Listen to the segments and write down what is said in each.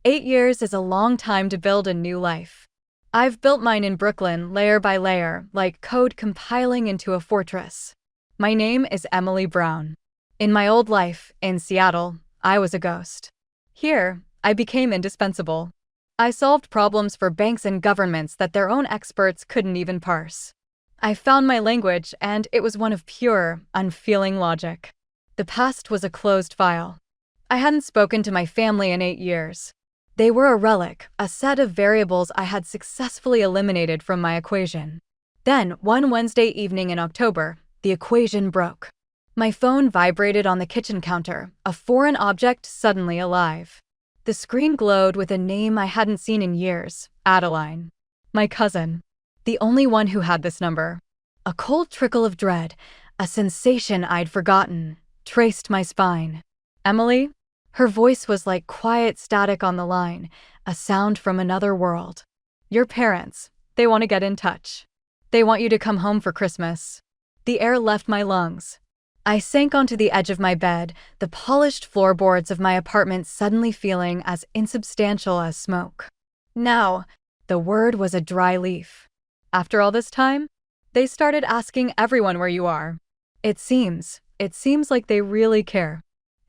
8 years is a long time to build a new life. I've built mine in Brooklyn layer by layer, like code compiling into a fortress. My name is Emily Brown. In my old life, in Seattle, I was a ghost. Here, I became indispensable. I solved problems for banks and governments that their own experts couldn't even parse. I found my language, and it was one of pure, unfeeling logic. The past was a closed file. I hadn't spoken to my family in 8 years. They were a relic, a set of variables I had successfully eliminated from my equation. Then, one Wednesday evening in October, the equation broke. My phone vibrated on the kitchen counter, a foreign object suddenly alive. The screen glowed with a name I hadn't seen in years, Adeline. My cousin. The only one who had this number. A cold trickle of dread, a sensation I'd forgotten, traced my spine. Emily? Her voice was like quiet static on the line, a sound from another world. Your parents, they want to get in touch. They want you to come home for Christmas. The air left my lungs. I sank onto the edge of my bed, the polished floorboards of my apartment suddenly feeling as insubstantial as smoke. Now, the word was a dry leaf. After all this time, they started asking everyone where you are. It seems like they really care.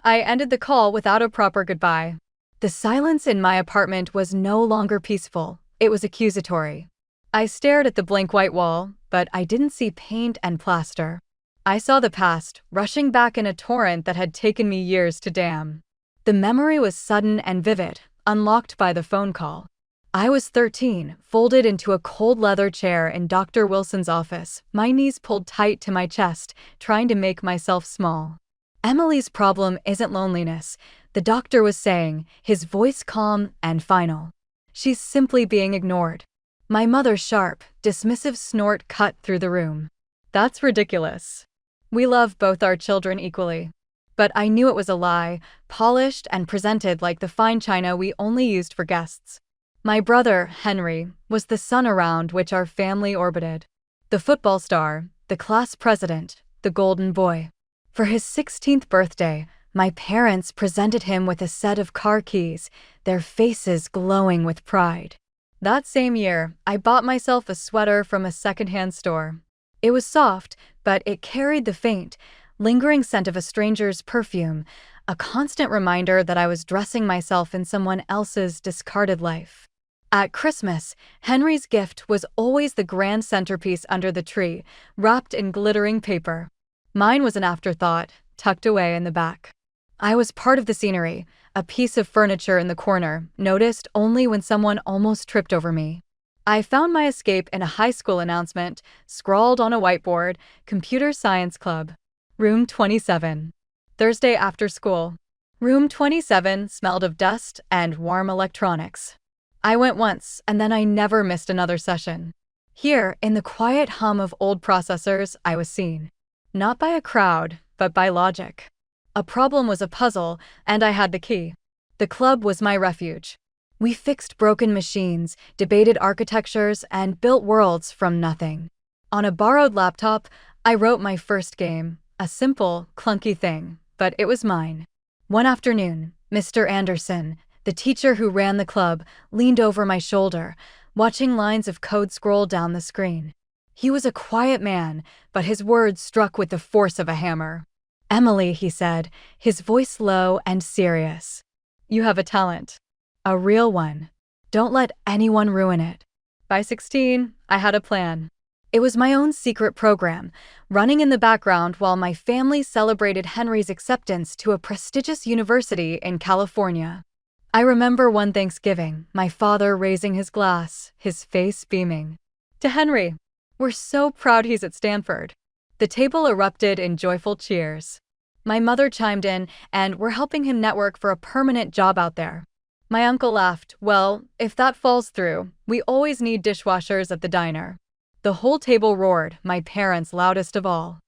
I ended the call without a proper goodbye. The silence in my apartment was no longer peaceful, it was accusatory. I stared at the blank white wall, but I didn't see paint and plaster. I saw the past, rushing back in a torrent that had taken me years to dam. The memory was sudden and vivid, unlocked by the phone call. I was 13, folded into a cold leather chair in Dr. Wilson's office, my knees pulled tight to my chest, trying to make myself small. Emily's problem isn't loneliness, the doctor was saying, his voice calm and final. She's simply being ignored. My mother's sharp, dismissive snort cut through the room. That's ridiculous. We love both our children equally. But I knew it was a lie, polished and presented like the fine china we only used for guests. My brother, Henry, was the sun around which our family orbited. The football star, the class president, the golden boy. For his 16th birthday, my parents presented him with a set of car keys, their faces glowing with pride. That same year, I bought myself a sweater from a secondhand store. It was soft, but it carried the faint, lingering scent of a stranger's perfume, a constant reminder that I was dressing myself in someone else's discarded life. At Christmas, Henry's gift was always the grand centerpiece under the tree, wrapped in glittering paper. Mine was an afterthought, tucked away in the back. I was part of the scenery, a piece of furniture in the corner, noticed only when someone almost tripped over me. I found my escape in a high school announcement, scrawled on a whiteboard, Computer Science Club. Room 27. Thursday after school. Room 27 smelled of dust and warm electronics. I went once, and then I never missed another session. Here, in the quiet hum of old processors, I was seen. Not by a crowd, but by logic. A problem was a puzzle, and I had the key. The club was my refuge. We fixed broken machines, debated architectures, and built worlds from nothing. On a borrowed laptop, I wrote my first game, a simple, clunky thing, but it was mine. One afternoon, Mr. Anderson, the teacher who ran the club, leaned over my shoulder, watching lines of code scroll down the screen. He was a quiet man, but his words struck with the force of a hammer. Emily, he said, his voice low and serious. You have a talent. A real one. Don't let anyone ruin it. By 16, I had a plan. It was my own secret program, running in the background while my family celebrated Henry's acceptance to a prestigious university in California. I remember one Thanksgiving, my father raising his glass, his face beaming. To Henry. We're so proud he's at Stanford. The table erupted in joyful cheers. My mother chimed in, and we're helping him network for a permanent job out there. My uncle laughed, well, if that falls through, we always need dishwashers at the diner. The whole table roared, my parents loudest of all.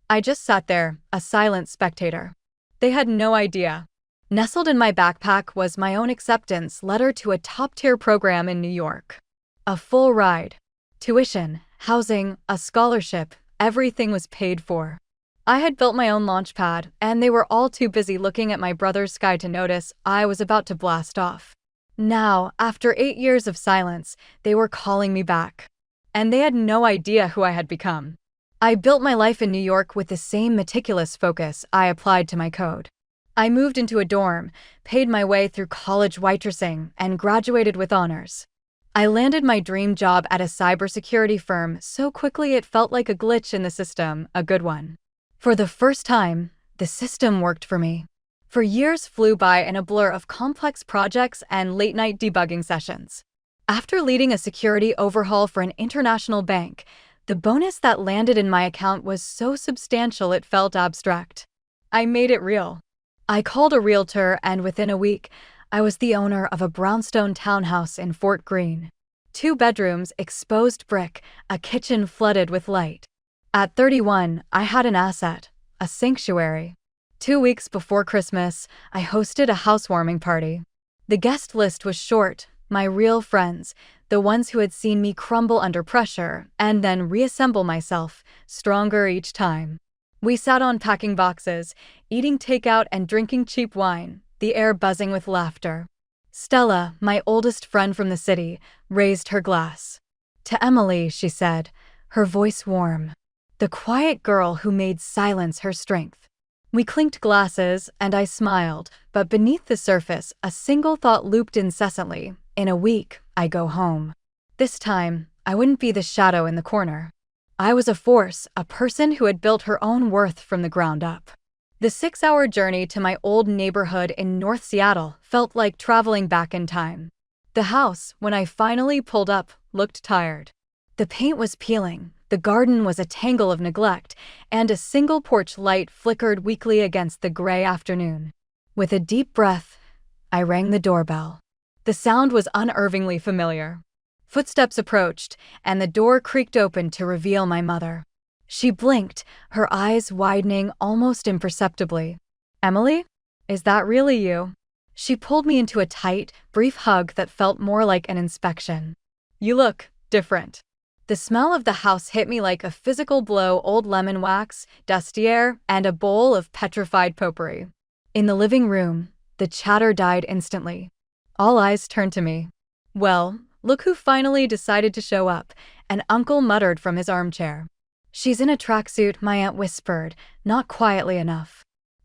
I just sat there, a silent spectator. They had no idea. Nestled in my backpack was my own acceptance letter to a top-tier program in New York. A full ride. Tuition, housing, a scholarship, everything was paid for. I had built my own launch pad, and they were all too busy looking at my brother's sky to notice I was about to blast off. Now, after 8 years of silence, they were calling me back. And they had no idea who I had become. I built my life in New York with the same meticulous focus I applied to my code. I moved into a dorm, paid my way through college waitressing, and graduated with honors. I landed my dream job at a cybersecurity firm so quickly it felt like a glitch in the system, a good one. For the first time, the system worked for me. For years flew by in a blur of complex projects and late-night debugging sessions. After leading a security overhaul for an international bank, the bonus that landed in my account was so substantial it felt abstract. I made it real. I called a realtor, and within a week, I was the owner of a brownstone townhouse in Fort Greene. 2 bedrooms, exposed brick, a kitchen flooded with light. At 31, I had an asset, a sanctuary. 2 weeks before Christmas, I hosted a housewarming party. The guest list was short, my real friends, the ones who had seen me crumble under pressure and then reassemble myself, stronger each time. We sat on packing boxes, eating takeout and drinking cheap wine, the air buzzing with laughter. Stella, my oldest friend from the city, raised her glass. To Emily, she said, her voice warm. The quiet girl who made silence her strength. We clinked glasses, and I smiled, but beneath the surface, a single thought looped incessantly. In a week, I go home. This time, I wouldn't be the shadow in the corner. I was a force, a person who had built her own worth from the ground up. The 6-hour journey to my old neighborhood in North Seattle felt like traveling back in time. The house, when I finally pulled up, looked tired. The paint was peeling, the garden was a tangle of neglect, and a single porch light flickered weakly against the gray afternoon. With a deep breath, I rang the doorbell. The sound was unnervingly familiar. Footsteps approached, and the door creaked open to reveal my mother. She blinked, her eyes widening almost imperceptibly. "Emily? Is that really you?" She pulled me into a tight, brief hug that felt more like an inspection. "You look different." The smell of the house hit me like a physical blow: old lemon wax, dusty air, and a bowl of petrified potpourri. In the living room, the chatter died instantly. All eyes turned to me. "Well, look who finally decided to show up," an uncle muttered from his armchair. "She's in a tracksuit," my aunt whispered, not quietly enough.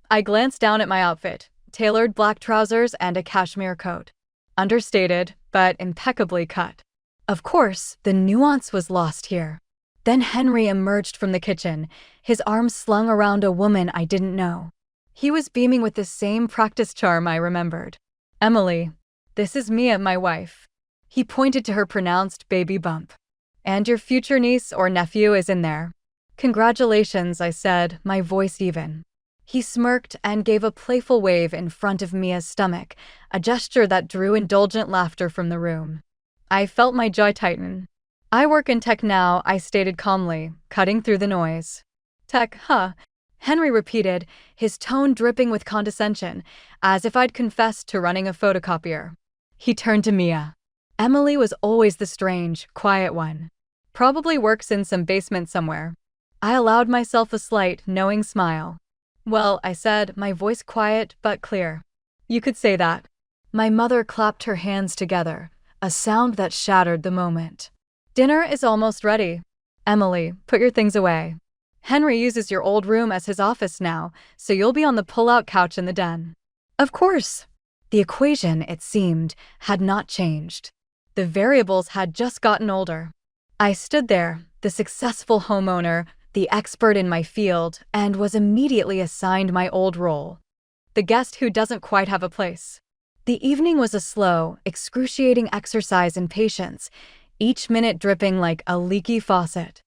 I glanced down at my outfit, tailored black trousers and a cashmere coat. Understated, but impeccably cut. Of course, the nuance was lost here. Then Henry emerged from the kitchen, his arms slung around a woman I didn't know. He was beaming with the same practice charm I remembered. "Emily, this is Mia, my wife." He pointed to her pronounced baby bump. "And your future niece or nephew is in there." "Congratulations," I said, my voice even. He smirked and gave a playful wave in front of Mia's stomach, a gesture that drew indulgent laughter from the room. I felt my jaw tighten. "I work in tech now," I stated calmly, cutting through the noise. "Tech, huh?" Henry repeated, his tone dripping with condescension, as if I'd confessed to running a photocopier. He turned to Mia. Emily was always the strange, quiet one. "Probably works in some basement somewhere." I allowed myself a slight, knowing smile. "Well," I said, my voice quiet but clear. "You could say that." My mother clapped her hands together, a sound that shattered the moment. "Dinner is almost ready. Emily, put your things away. Henry uses your old room as his office now, so you'll be on the pull-out couch in the den." Of course. The equation, it seemed, had not changed. The variables had just gotten older. I stood there, the successful homeowner, the expert in my field, and was immediately assigned my old role. The guest who doesn't quite have a place. The evening was a slow, excruciating exercise in patience, each minute dripping like a leaky faucet.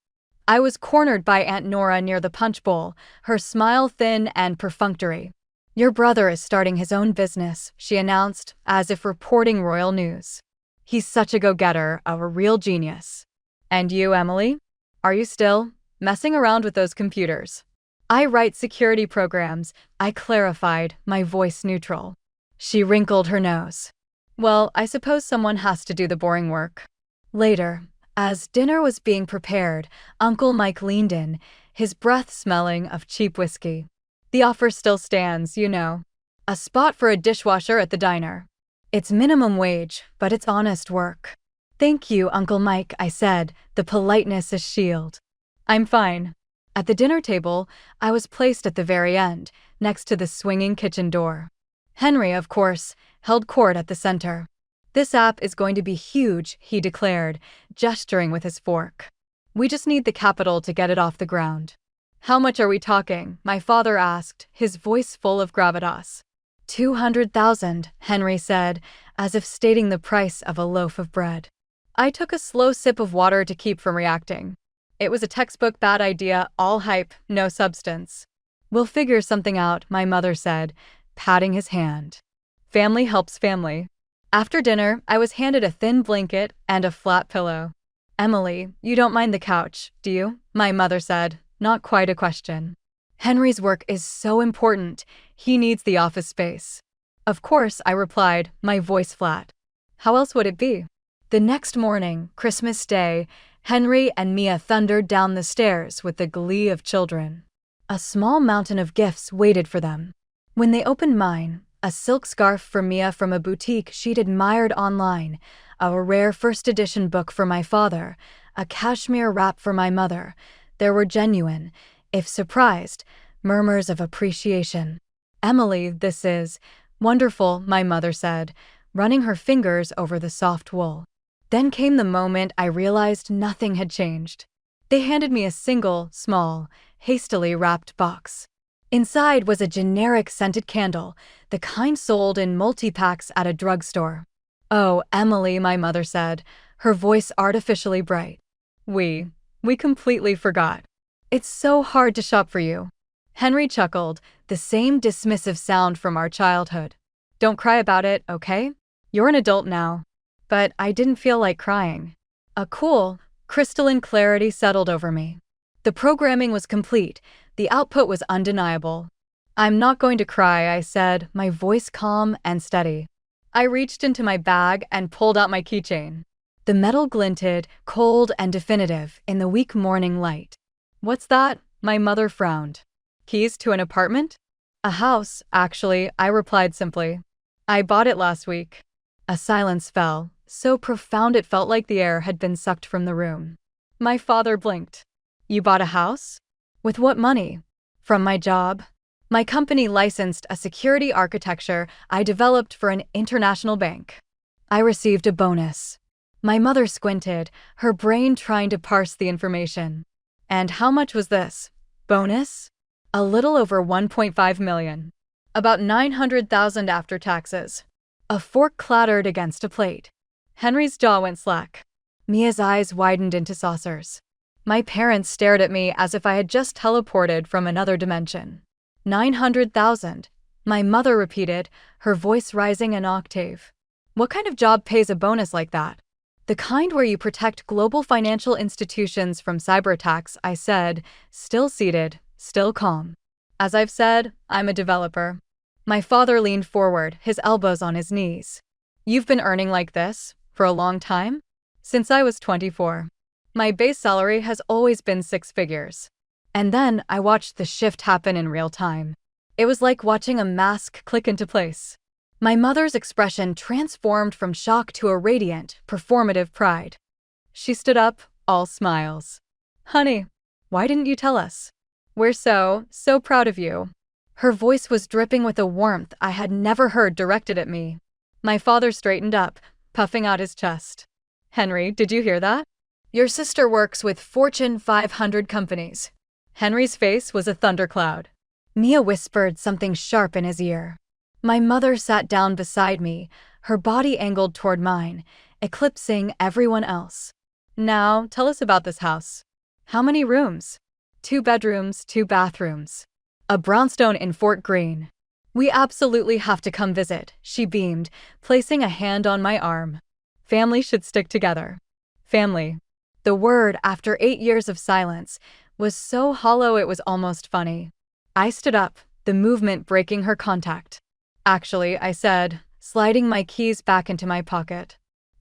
I was cornered by Aunt Nora near the punch bowl, her smile thin and perfunctory. "Your brother is starting his own business," she announced, as if reporting royal news. "He's such a go-getter, a real genius." "And you, Emily? Are you still messing around with those computers?" "I write security programs," I clarified, my voice neutral. She wrinkled her nose. "Well, I suppose someone has to do the boring work." Later, as dinner was being prepared, Uncle Mike leaned in, his breath smelling of cheap whiskey. "The offer still stands, you know. A spot for a dishwasher at the diner." It's minimum wage, but it's honest work. Thank you, Uncle Mike, I said, the politeness a shield. I'm fine. At the dinner table, I was placed at the very end, next to the swinging kitchen door. Henry, of course, held court at the center. This app is going to be huge, he declared, gesturing with his fork. We just need the capital to get it off the ground. How much are we talking? My father asked, his voice full of gravitas. 200,000, Henry said, as if stating the price of a loaf of bread. I took a slow sip of water to keep from reacting. It was a textbook bad idea, all hype, no substance. We'll figure something out, my mother said, patting his hand. Family helps family. After dinner, I was handed a thin blanket and a flat pillow. Emily, you don't mind the couch, do you? My mother said, not quite a question. Henry's work is so important, he needs the office space. Of course, I replied, my voice flat. How else would it be? The next morning, Christmas Day, Henry and Mia thundered down the stairs with the glee of children. A small mountain of gifts waited for them. When they opened mine, a silk scarf for Mia from a boutique she'd admired online, a rare first edition book for my father, a cashmere wrap for my mother, there were genuine, if surprised, murmurs of appreciation. Emily, this is wonderful, my mother said, running her fingers over the soft wool. Then came the moment I realized nothing had changed. They handed me a single, small, hastily wrapped box. Inside was a generic scented candle, the kind sold in multi-packs at a drugstore. Oh, Emily, my mother said, her voice artificially bright. We completely forgot. It's so hard to shop for you. Henry chuckled, the same dismissive sound from our childhood. Don't cry about it, okay? You're an adult now. But I didn't feel like crying. A cool, crystalline clarity settled over me. The programming was complete, the output was undeniable. I'm not going to cry, I said, my voice calm and steady. I reached into my bag and pulled out my keychain. The metal glinted, cold and definitive, in the weak morning light. What's that? My mother frowned. Keys to an apartment? A house, actually, I replied simply. I bought it last week. A silence fell, so profound it felt like the air had been sucked from the room. My father blinked. You bought a house? With what money? From my job. My company licensed a security architecture I developed for an international bank. I received a bonus. My mother squinted, her brain trying to parse the information. And how much was this? Bonus? A little over 1.5 million. About 900,000 after taxes. A fork clattered against a plate. Henry's jaw went slack. Mia's eyes widened into saucers. My parents stared at me as if I had just teleported from another dimension. 900,000. My mother repeated, her voice rising an octave. What kind of job pays a bonus like that? The kind where you protect global financial institutions from cyber attacks, I said, still seated, still calm. As I've said, I'm a developer. My father leaned forward, his elbows on his knees. You've been earning like this for a long time? Since I was 24. My base salary has always been 6 figures. And then I watched the shift happen in real time. It was like watching a mask click into place. My mother's expression transformed from shock to a radiant, performative pride. She stood up, all smiles. Honey, why didn't you tell us? We're so proud of you. Her voice was dripping with a warmth I had never heard directed at me. My father straightened up, puffing out his chest. Henry, did you hear that? Your sister works with Fortune 500 companies. Henry's face was a thundercloud. Mia whispered something sharp in his ear. My mother sat down beside me, her body angled toward mine, eclipsing everyone else. Now, tell us about this house. How many rooms? 2 bedrooms, 2 bathrooms. A brownstone in Fort Greene. We absolutely have to come visit, she beamed, placing a hand on my arm. Family should stick together. Family. The word, after 8 years of silence, was so hollow it was almost funny. I stood up, the movement breaking her contact. Actually, I said, sliding my keys back into my pocket.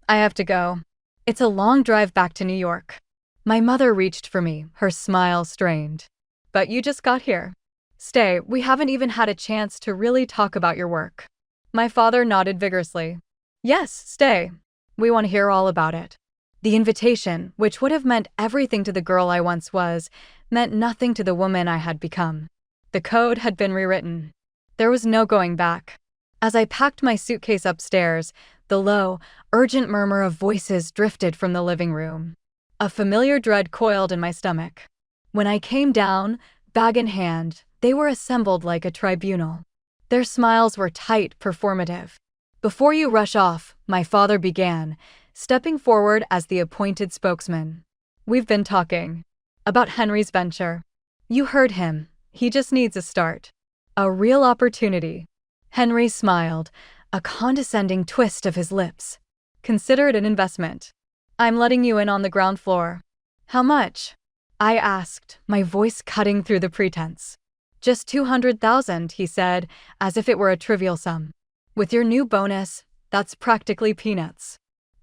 I have to go. It's a long drive back to New York. My mother reached for me, her smile strained. But you just got here. Stay, we haven't even had a chance to really talk about your work. My father nodded vigorously. Yes, stay. We want to hear all about it. The invitation, which would have meant everything to the girl I once was, meant nothing to the woman I had become. The code had been rewritten. There was no going back. As I packed my suitcase upstairs, the low, urgent murmur of voices drifted from the living room. A familiar dread coiled in my stomach. When I came down, bag in hand, they were assembled like a tribunal. Their smiles were tight, performative. "Before you rush off," my father began, stepping forward as the appointed spokesman. "We've been talking about Henry's venture. You heard him. He just needs a start. A real opportunity." Henry smiled, a condescending twist of his lips. "Consider it an investment. I'm letting you in on the ground floor." "How much?" I asked, my voice cutting through the pretense. "Just 200,000, he said, as if it were a trivial sum. "With your new bonus, that's practically peanuts."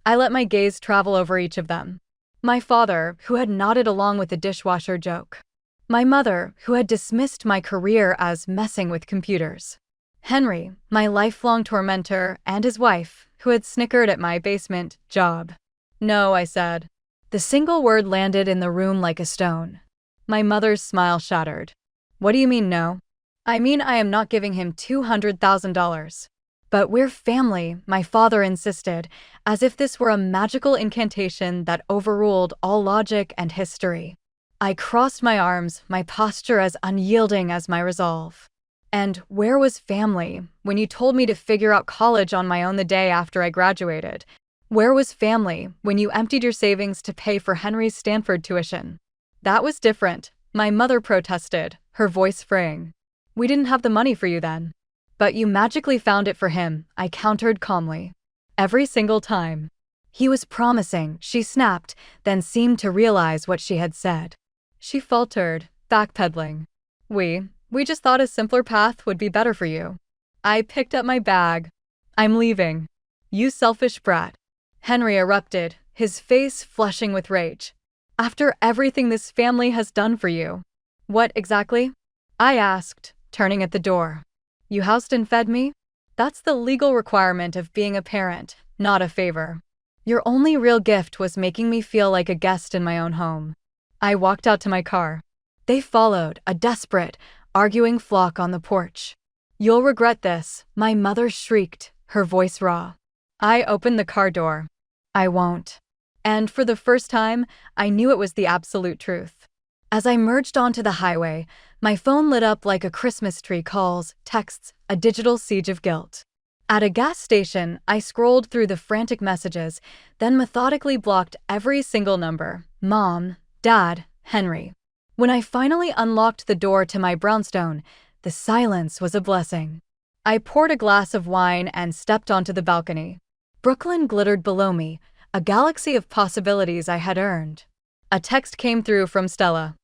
I let my gaze travel over each of them. My father, who had nodded along with the dishwasher joke. My mother, who had dismissed my career as messing with computers. Henry, my lifelong tormentor, and his wife, who had snickered at my basement job. "No," I said. The single word landed in the room like a stone. My mother's smile shattered. "What do you mean, no?" "I mean I am not giving him $200,000. "But we're family," my father insisted, as if this were a magical incantation that overruled all logic and history. I crossed my arms, my posture as unyielding as my resolve. "And where was family when you told me to figure out college on my own the day after I graduated? Where was family when you emptied your savings to pay for Henry's Stanford tuition?" "That was different," my mother protested, her voice fraying. "We didn't have the money for you then." "But you magically found it for him," I countered calmly. "Every single time." "He was promising," she snapped, then seemed to realize what she had said. She faltered, backpedaling. We just thought a simpler path would be better for you." I picked up my bag. "I'm leaving." "You selfish brat." Henry erupted, his face flushing with rage. "After everything this family has done for you." "What exactly?" I asked, turning at the door. "You housed and fed me? That's the legal requirement of being a parent, not a favor. Your only real gift was making me feel like a guest in my own home." I walked out to my car. They followed, a desperate, arguing flock on the porch. "You'll regret this," my mother shrieked, her voice raw. I opened the car door. "I won't." And for the first time, I knew it was the absolute truth. As I merged onto the highway, my phone lit up like a Christmas tree, calls, texts, a digital siege of guilt. At a gas station, I scrolled through the frantic messages, then methodically blocked every single number: Mom, Dad, Henry. When I finally unlocked the door to my brownstone, the silence was a blessing. I poured a glass of wine and stepped onto the balcony. Brooklyn glittered below me, a galaxy of possibilities I had earned. A text came through from Stella.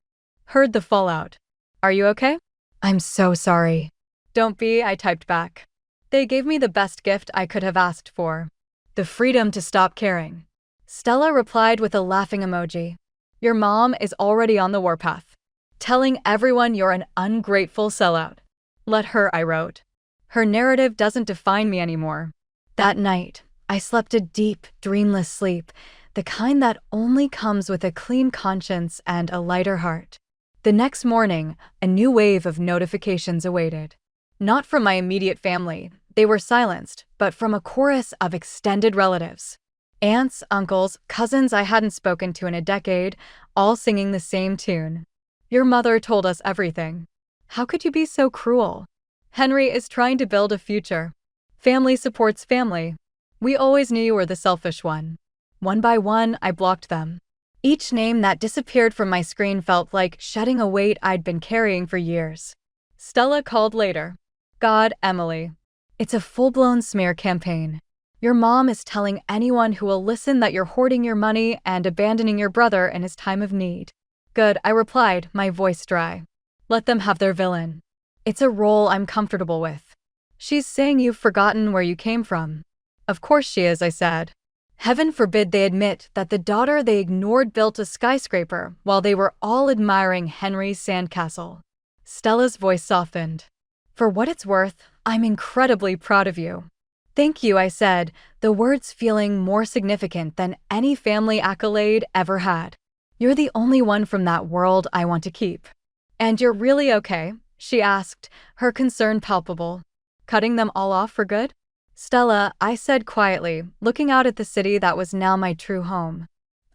"Heard the fallout. Are you okay?" "I'm so sorry." "Don't be," I typed back. They gave me the best gift I could have asked for. The freedom to stop caring. Stella replied with a laughing emoji. "Your mom is already on the warpath, telling everyone you're an ungrateful sellout." "Let her," I wrote. "Her narrative doesn't define me anymore." That night, I slept a deep, dreamless sleep, the kind that only comes with a clean conscience and a lighter heart. The next morning, a new wave of notifications awaited. Not from my immediate family, they were silenced, but from a chorus of extended relatives. Aunts, uncles, cousins I hadn't spoken to in a decade, all singing the same tune. "Your mother told us everything. How could you be so cruel? Henry is trying to build a future. Family supports family. We always knew you were the selfish one." One by one, I blocked them. Each name that disappeared from my screen felt like shedding a weight I'd been carrying for years. Stella called later. "God, Emily. It's a full-blown smear campaign. Your mom is telling anyone who will listen that you're hoarding your money and abandoning your brother in his time of need." "Good," I replied, my voice dry. "Let them have their villain. It's a role I'm comfortable with." "She's saying you've forgotten where you came from." "Of course she is," I said. Heaven forbid they admit that the daughter they ignored built a skyscraper while they were all admiring Henry's sandcastle. Stella's voice softened. "For what it's worth, I'm incredibly proud of you." "Thank you," I said, the words feeling more significant than any family accolade ever had. "You're the only one from that world I want to keep." "And you're really okay?" she asked, her concern palpable. "Cutting them all off for good?" "Stella," I said quietly, looking out at the city that was now my true home.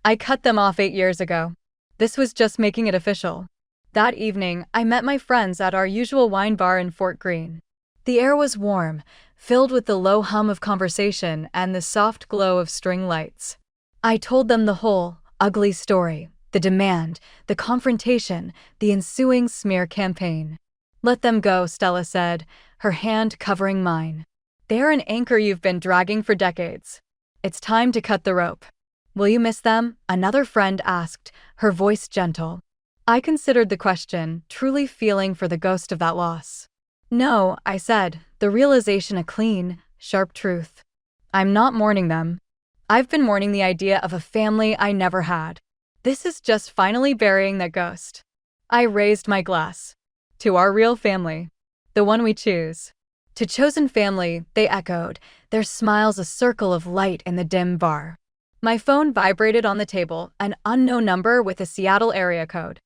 "I cut them off 8 years ago. This was just making it official." That evening, I met my friends at our usual wine bar in Fort Greene. The air was warm, filled with the low hum of conversation and the soft glow of string lights. I told them the whole, ugly story, the demand, the confrontation, the ensuing smear campaign. "Let them go," Stella said, her hand covering mine. "They're an anchor you've been dragging for decades. It's time to cut the rope." "Will you miss them?" another friend asked, her voice gentle. I considered the question, truly feeling for the ghost of that loss. "No," I said, the realization a clean, sharp truth. "I'm not mourning them. I've been mourning the idea of a family I never had. This is just finally burying that ghost." I raised my glass. "To our real family. The one we choose." "To chosen family," they echoed, their smiles a circle of light in the dim bar. My phone vibrated on the table, an unknown number with a Seattle area code.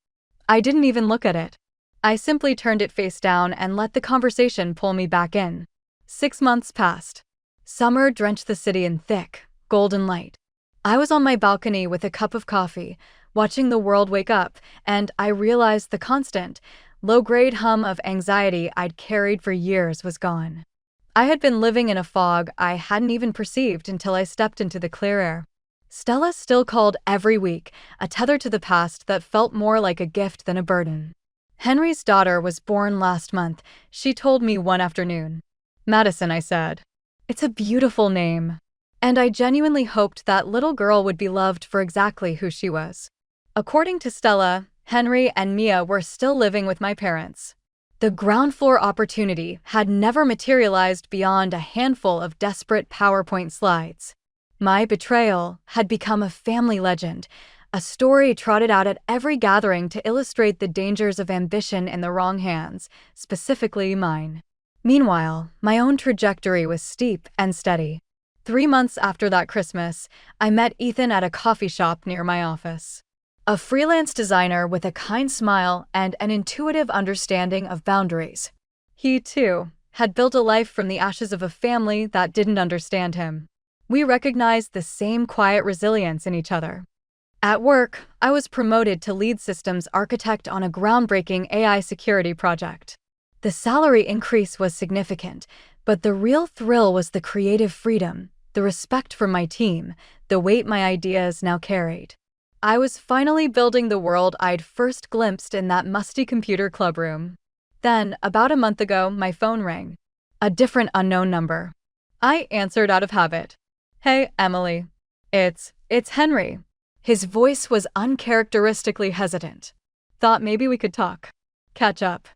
I didn't even look at it. I simply turned it face down and let the conversation pull me back in. 6 months passed. Summer drenched the city in thick, golden light. I was on my balcony with a cup of coffee, watching the world wake up, and I realized the constant, low-grade hum of anxiety I'd carried for years was gone. I had been living in a fog I hadn't even perceived until I stepped into the clear air. Stella still called every week, a tether to the past that felt more like a gift than a burden. "Henry's daughter was born last month," she told me one afternoon. "Madison," I said. "It's a beautiful name." And I genuinely hoped that little girl would be loved for exactly who she was. According to Stella, Henry and Mia were still living with my parents. The ground floor opportunity had never materialized beyond a handful of desperate PowerPoint slides. My betrayal had become a family legend, a story trotted out at every gathering to illustrate the dangers of ambition in the wrong hands, specifically mine. Meanwhile, my own trajectory was steep and steady. 3 months after that Christmas, I met Ethan at a coffee shop near my office. A freelance designer with a kind smile and an intuitive understanding of boundaries. He, too, had built a life from the ashes of a family that didn't understand him. We recognized the same quiet resilience in each other. At work, I was promoted to lead systems architect on a groundbreaking AI security project. The salary increase was significant, but the real thrill was the creative freedom, the respect for my team, the weight my ideas now carried. I was finally building the world I'd first glimpsed in that musty computer clubroom. Then, about a month ago, my phone rang. A different unknown number. I answered out of habit. "Hey, Emily. It's Henry." His voice was uncharacteristically hesitant. "Thought maybe we could talk. Catch up.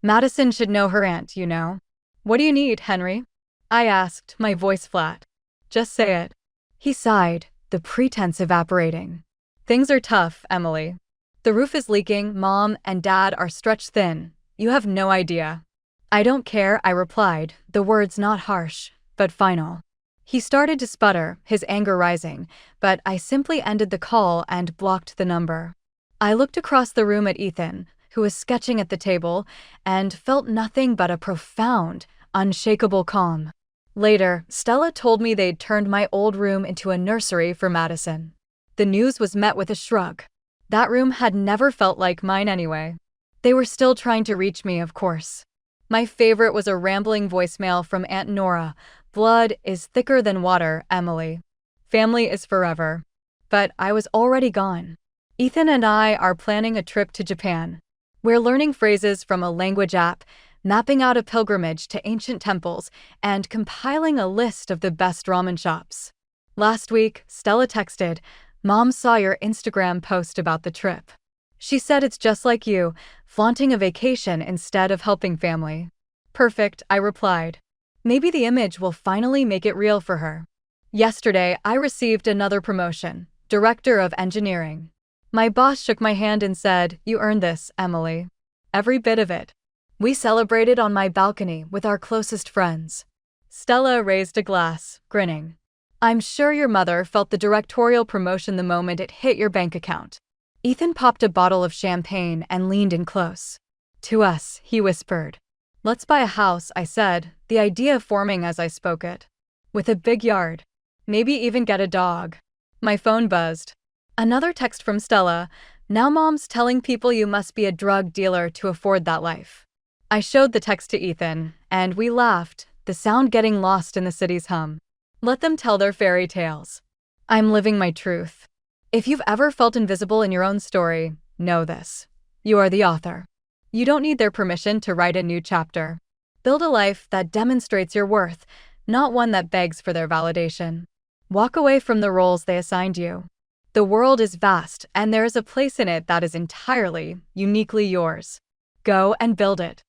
Madison should know her aunt, you know." "What do you need, Henry?" I asked, my voice flat. "Just say it." He sighed, the pretense evaporating. "Things are tough, Emily. The roof is leaking, Mom and Dad are stretched thin. You have no idea." "I don't care," I replied, the words not harsh, but final. He started to sputter, his anger rising, but I simply ended the call and blocked the number. I looked across the room at Ethan, who was sketching at the table, and felt nothing but a profound, unshakable calm. Later, Stella told me they'd turned my old room into a nursery for Madison. The news was met with a shrug. That room had never felt like mine anyway. They were still trying to reach me, of course. My favorite was a rambling voicemail from Aunt Nora. "Blood is thicker than water, Emily. Family is forever." But I was already gone. Ethan and I are planning a trip to Japan. We're learning phrases from a language app, mapping out a pilgrimage to ancient temples, and compiling a list of the best ramen shops. Last week, Stella texted, "Mom saw your Instagram post about the trip. She said it's just like you, flaunting a vacation instead of helping family." "Perfect," I replied. Maybe the image will finally make it real for her. Yesterday, I received another promotion, Director of Engineering. My boss shook my hand and said, "You earned this, Emily. Every bit of it." We celebrated on my balcony with our closest friends. Stella raised a glass, grinning. I'm sure your mother felt the directorial promotion the moment it hit your bank account. Ethan popped a bottle of champagne and leaned in close. To us, he whispered. Let's buy a house, I said, the idea forming as I spoke it. With a big yard. Maybe even get a dog. My phone buzzed. Another text from Stella. Now mom's telling people you must be a drug dealer to afford that life. I showed the text to Ethan, and we laughed, the sound getting lost in the city's hum. Let them tell their fairy tales. I'm living my truth. If you've ever felt invisible in your own story, know this. You are the author. You don't need their permission to write a new chapter. Build a life that demonstrates your worth, not one that begs for their validation. Walk away from the roles they assigned you. The world is vast, and there is a place in it that is entirely, uniquely yours. Go and build it.